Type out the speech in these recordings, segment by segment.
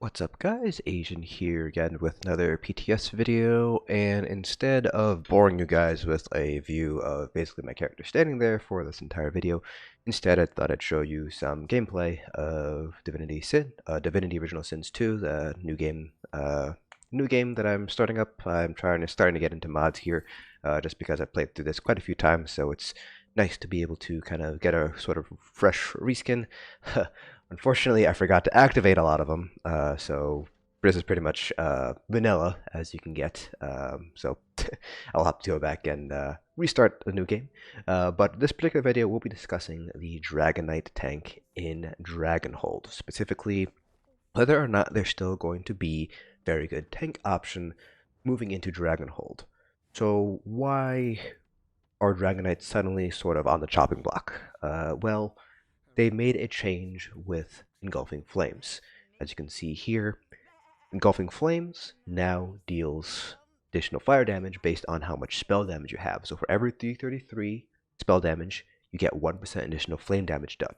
What's up guys, Asian here again with another PTS video, and instead of boring you guys with a view of basically my character standing there for this entire video, instead I thought I'd show you some gameplay of Divinity Original Sins 2, the new game that I'm starting up. I'm starting to get into mods here, just because I've played through this quite a few times, so it's nice to be able to kind of get a sort of fresh reskin. Unfortunately, I forgot to activate a lot of them, so this is pretty much vanilla as you can get. So I'll have to go back and restart the new game. But this particular video, we'll be discussing the Dragonite tank in Dragonhold, specifically whether or not there's still going to be very good tank option moving into Dragonhold. So why are Dragonites suddenly sort of on the chopping block? Well, they made a change with Engulfing Flames. As you can see here, Engulfing Flames now deals additional fire damage based on how much spell damage you have. So for every 333 spell damage, you get 1% additional flame damage done.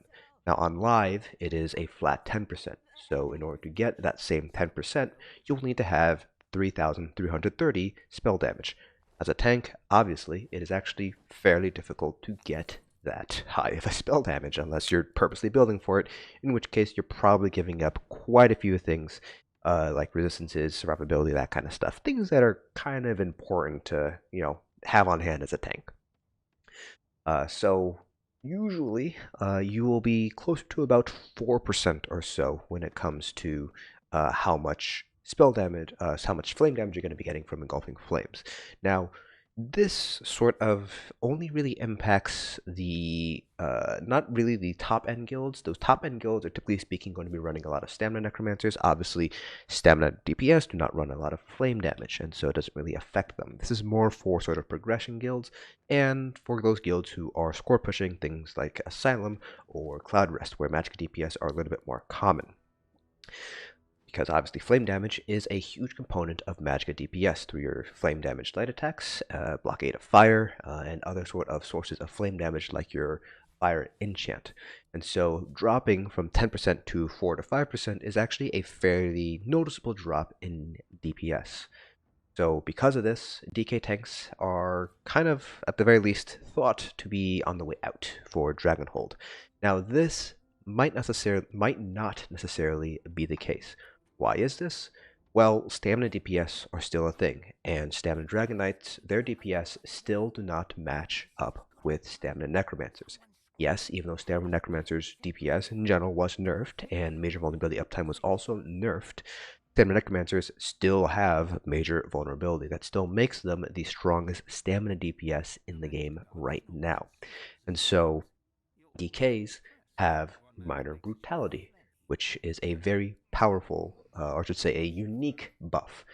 Now on live, it is a flat 10%. So in order to get that same 10%, you'll need to have 3,330 spell damage. As a tank, obviously, it is actually fairly difficult to get that high of a spell damage unless you're purposely building for it, in which case you're probably giving up quite a few things like resistances, survivability, that kind of stuff. Things that are kind of important to, have on hand as a tank. So usually you will be close to about 4% or so when it comes to how much spell damage, how much flame damage you're going to be getting from Engulfing Flames. Now, this sort of only really impacts the, not really the top end guilds. Those top end guilds are typically speaking going to be running a lot of stamina necromancers. Obviously, stamina DPS do not run a lot of flame damage, and so it doesn't really affect them. This is more for sort of progression guilds, and for those guilds who are score pushing, things like Asylum or Cloud Rest, where magicka DPS are a little bit more common. Because obviously flame damage is a huge component of magicka DPS through your flame damage light attacks, blockade of fire, and other sort of sources of flame damage like your fire enchant. And so dropping from 10% to 4 to 5% is actually a fairly noticeable drop in DPS. So because of this, DK tanks are kind of, at the very least, thought to be on the way out for Dragonhold. Now this might not necessarily be the case. Why is this? Well, stamina DPS are still a thing, and stamina Dragonites, their DPS still do not match up with stamina Necromancers. Yes, even though stamina Necromancers DPS in general was nerfed, and major vulnerability uptime was also nerfed, stamina Necromancers still have major vulnerability. That still makes them the strongest stamina DPS in the game right now. And so, DKs have Minor Brutality, which is a very powerful, or I should say a unique buff.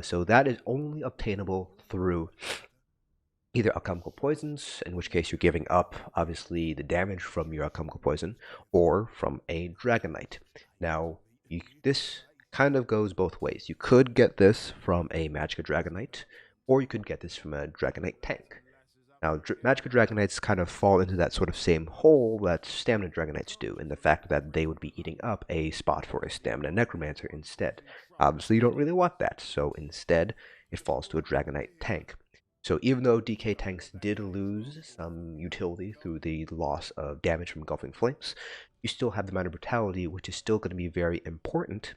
So that is only obtainable through either alchemical poisons, in which case you're giving up, obviously, the damage from your alchemical poison, or from a Dragonite. Now, this kind of goes both ways. You could get this from a magicka Dragonite, or you could get this from a Dragonite tank. Now, magicka Dragonites kind of fall into that sort of same hole that stamina Dragonites do, in the fact that they would be eating up a spot for a stamina Necromancer instead. Obviously, you don't really want that, so instead, it falls to a Dragonite tank. So even though DK tanks did lose some utility through the loss of damage from Engulfing Flames, you still have the Minor Brutality, which is still going to be very important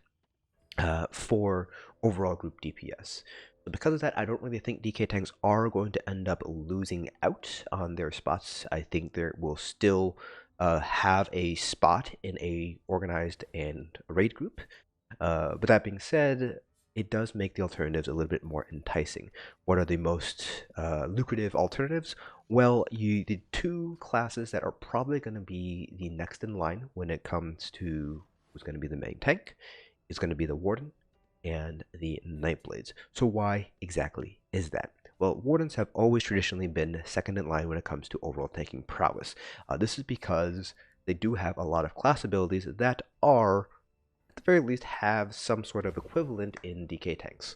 for overall group DPS. So because of that, I don't really think DK tanks are going to end up losing out on their spots. I think they will still have a spot in a organized and raid group. But that being said, it does make the alternatives a little bit more enticing. What are the most lucrative alternatives? Well, the two classes that are probably going to be the next in line when it comes to who's going to be the main tank is going to be the Warden and the Nightblades. So why exactly is that? Well, Wardens have always traditionally been second in line when it comes to overall tanking prowess. This is because they do have a lot of class abilities that are, at the very least, have some sort of equivalent in DK tanks.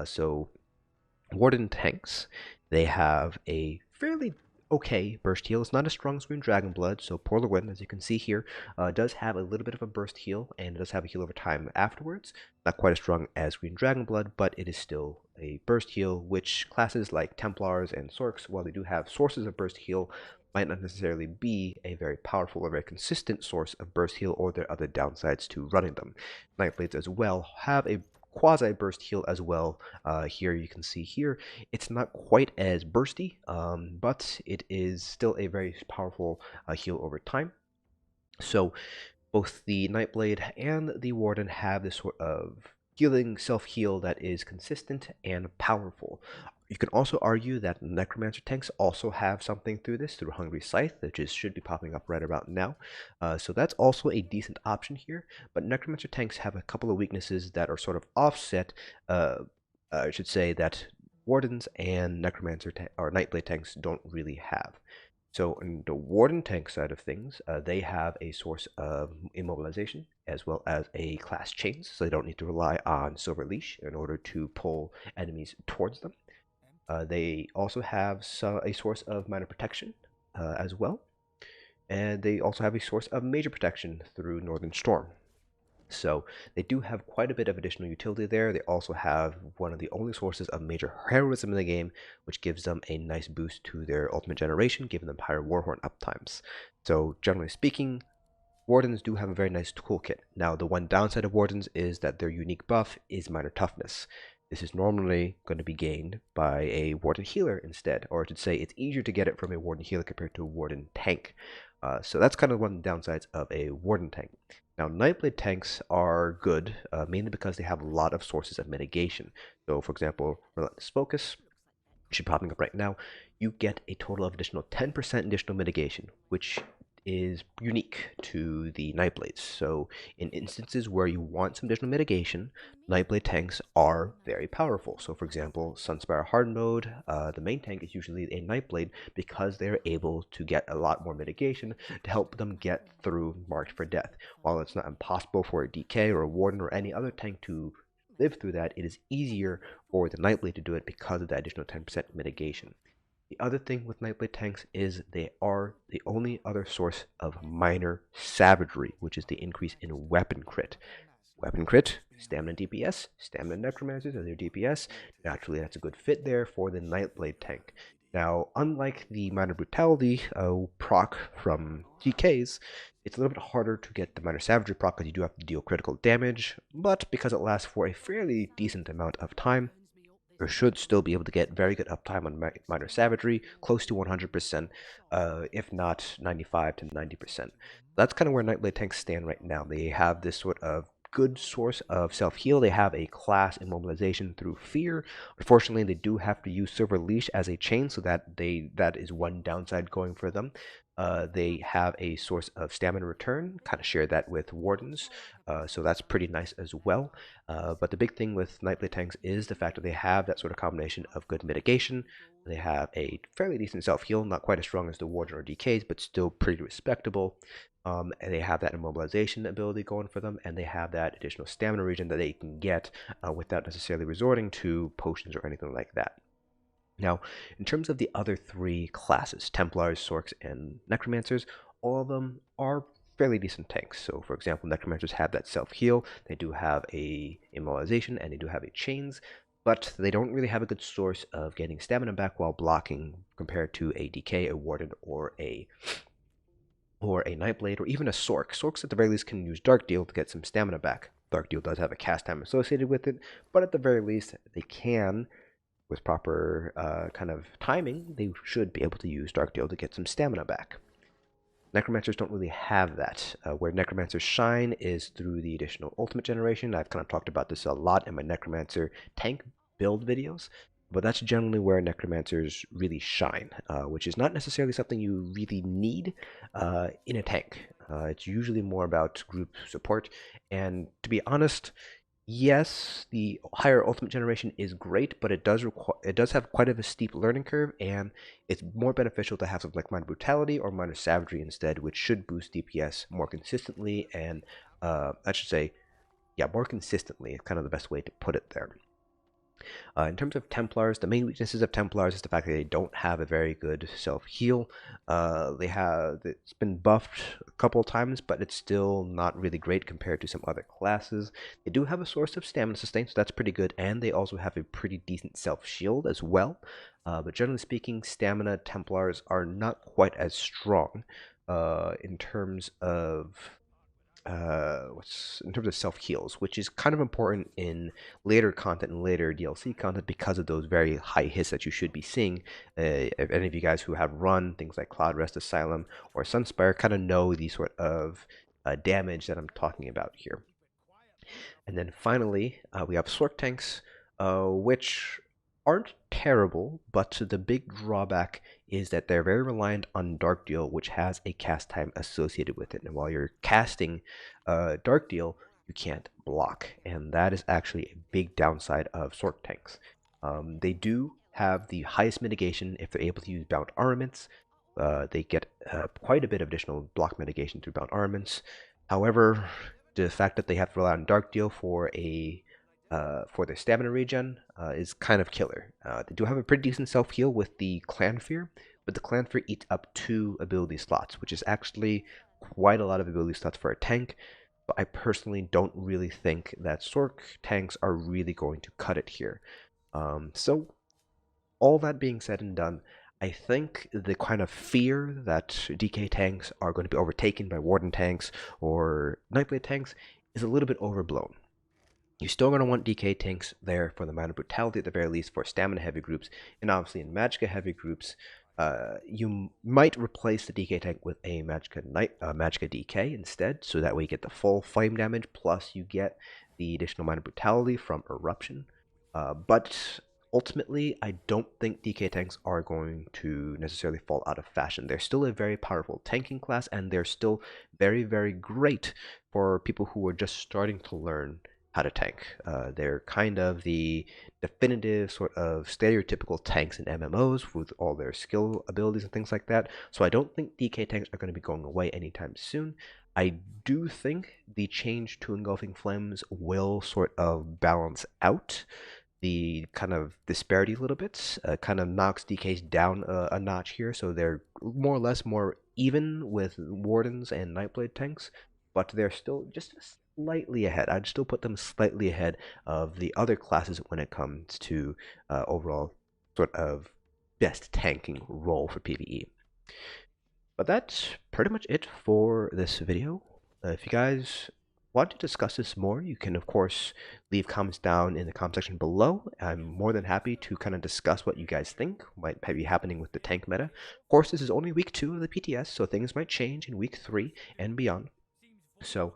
So Warden tanks, they have a fairly okay burst heal. It's not as strong as Green Dragonblood, so Polar Wind, as you can see here, does have a little bit of a burst heal, and it does have a heal over time afterwards. Not quite as strong as Green Dragonblood, but it is still a burst heal, which classes like Templars and Sorcs, while they do have sources of burst heal, might not necessarily be a very powerful or very consistent source of burst heal, or there are other downsides to running them. Nightblades as well have a quasi burst heal as well. Here you can see here it's not quite as bursty, but it is still a very powerful heal over time. So both the Nightblade and the Warden have this sort of healing self-heal that is consistent and powerful. You can also argue that Necromancer tanks also have something through this, through Hungry Scythe, which should be popping up right about now. So that's also a decent option here, but Necromancer tanks have a couple of weaknesses that are sort of offset. I should say that Wardens and or Nightblade tanks don't really have. So in the Warden tank side of things, they have a source of immobilization as well as a class chains, so they don't need to rely on Silver Leash in order to pull enemies towards them. They also have a source of minor protection as well, and they also have a source of major protection through Northern Storm. So they do have quite a bit of additional utility there. They also have one of the only sources of major heroism in the game, which gives them a nice boost to their ultimate generation, giving them higher Warhorn uptimes. So generally speaking, Wardens do have a very nice toolkit. Now the one downside of Wardens is that their unique buff is minor toughness. This is normally going to be gained by a Warden healer instead, or I should say it's easier to get it from a Warden healer compared to a Warden tank. So that's kind of one of the downsides of a Warden tank. Now, Nightblade tanks are good, mainly because they have a lot of sources of mitigation. So, for example, Relentless Focus, which is popping up right now, you get a total of additional 10% additional mitigation, which is unique to the Nightblades. So in instances where you want some additional mitigation, Nightblade tanks are very powerful. So for example, Sunspire hard mode, the main tank is usually a Nightblade because they're able to get a lot more mitigation to help them get through Marked for Death. While it's not impossible for a DK or a Warden or any other tank to live through that, it is easier for the Nightblade to do it because of that additional 10% mitigation. The other thing with Nightblade tanks is they are the only other source of Minor Savagery, which is the increase in weapon crit. Weapon crit, stamina DPS, stamina Necromancers as their DPS. Naturally, that's a good fit there for the Nightblade tank. Now, unlike the Minor Brutality proc from DKs, it's a little bit harder to get the Minor Savagery proc because you do have to deal critical damage, but because it lasts for a fairly decent amount of time, you should still be able to get very good uptime on Minor Savagery, close to 100%, if not 95 to 90%. That's kind of where Nightblade tanks stand right now. They have this sort of good source of self-heal. They have a class immobilization through fear. Unfortunately, they do have to use Silver Leash as a chain, so that is one downside going for them. They have a source of stamina return, kind of share that with Wardens, so that's pretty nice as well. But the big thing with Nightblade tanks is the fact that they have that sort of combination of good mitigation. They have a fairly decent self-heal, not quite as strong as the Warden or DKs, but still pretty respectable. And they have that immobilization ability going for them, and they have that additional stamina regen that they can get without necessarily resorting to potions or anything like that. Now, in terms of the other three classes, Templars, Sorcs, and Necromancers, all of them are fairly decent tanks. So, for example, Necromancers have that self-heal, they do have a immobilization, and they do have a chains, but they don't really have a good source of getting stamina back while blocking compared to a DK, a Warden, or a Nightblade, or even a Sorc. Sorcs at the very least can use Dark Deal to get some stamina back. Dark Deal does have a cast time associated with it, but at the very least, they can, with proper kind of timing, they should be able to use Dark Deal to get some stamina back. Necromancers don't really have that. Where Necromancers shine is through the additional ultimate generation. I've kind of talked about this a lot in my Necromancer tank build videos, but that's generally where Necromancers really shine, which is not necessarily something you really need in a tank. It's usually more about group support, and to be honest, yes, the higher ultimate generation is great, but it does have quite a steep learning curve, and it's more beneficial to have something like Minor Brutality or Minor Savagery instead, which should boost DPS more consistently, and I should say, yeah, more consistently is kind of the best way to put it there. In terms of Templars, the main weaknesses of Templars is the fact that they don't have a very good self-heal. It's been buffed a couple times, but it's still not really great compared to some other classes. They do have a source of stamina sustain, so that's pretty good, and they also have a pretty decent self-shield as well. But generally speaking, stamina Templars are not quite as strong in terms of self heals, which is kind of important in later content and later DLC content because of those very high hits that you should be seeing. If any of you guys who have run things like Cloud Rest Asylum or Sunspire kind of know the sort of damage that I'm talking about here. And then finally, we have Sorc tanks, which aren't terrible, but the big drawback is that they're very reliant on Dark Deal, which has a cast time associated with it. And while you're casting Dark Deal, you can't block, and that is actually a big downside of Sorc tanks. They do have the highest mitigation if they're able to use bound armaments. They get quite a bit of additional block mitigation through bound armaments. However, the fact that they have to rely on Dark Deal for their stamina regen is kind of killer. They do have a pretty decent self-heal with the Clan Fear, but the Clan Fear eats up 2 ability slots, which is actually quite a lot of ability slots for a tank. But I personally don't really think that Sorc tanks are really going to cut it here. So all that being said and done, I think the kind of fear that DK tanks are going to be overtaken by Warden tanks or Nightblade tanks is a little bit overblown. You're still going to want DK tanks there for the Minor Brutality at the very least for stamina heavy groups, and obviously in magicka heavy groups, you might replace the DK tank with a magicka DK instead, so that way you get the full flame damage plus you get the additional Minor Brutality from Eruption. But ultimately, I don't think DK tanks are going to necessarily fall out of fashion. They're still a very powerful tanking class, and they're still very, very great for people who are just starting to learn how to tank. They're kind of the definitive sort of stereotypical tanks in MMOs with all their skill abilities and things like that. So I don't think DK tanks are going to be going away anytime soon. I do think the change to Engulfing Flames will sort of balance out the kind of disparity a little bit, kind of knocks DKs down a notch here, so they're more or less more even with Wardens and Nightblade tanks, but they're still just slightly ahead. I'd still put them slightly ahead of the other classes when it comes to overall sort of best tanking role for PvE. But that's pretty much it for this video. If you guys want to discuss this more, you can of course leave comments down in the comment section below. I'm more than happy to kind of discuss what you guys think might be happening with the tank meta. Of course, this is only week 2 of the PTS, so things might change in week 3 and beyond. So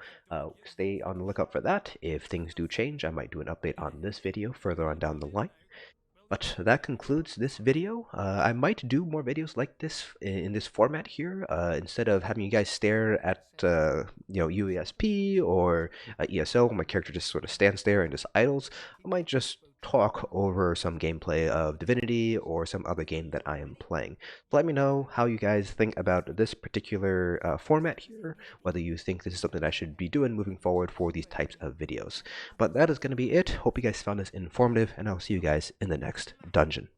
stay on the lookout for that. If things do change, I might do an update on this video further on down the line. But that concludes this video. I might do more videos like this in this format here. Instead of having you guys stare at UESP or ESO, my character just sort of stands there and just idles. I might just talk over some gameplay of Divinity or some other game that I am playing. So let me know how you guys think about this particular format here, whether you think this is something I should be doing moving forward for these types of videos. But that is going to be it. Hope you guys found this informative, and I'll see you guys in the next dungeon.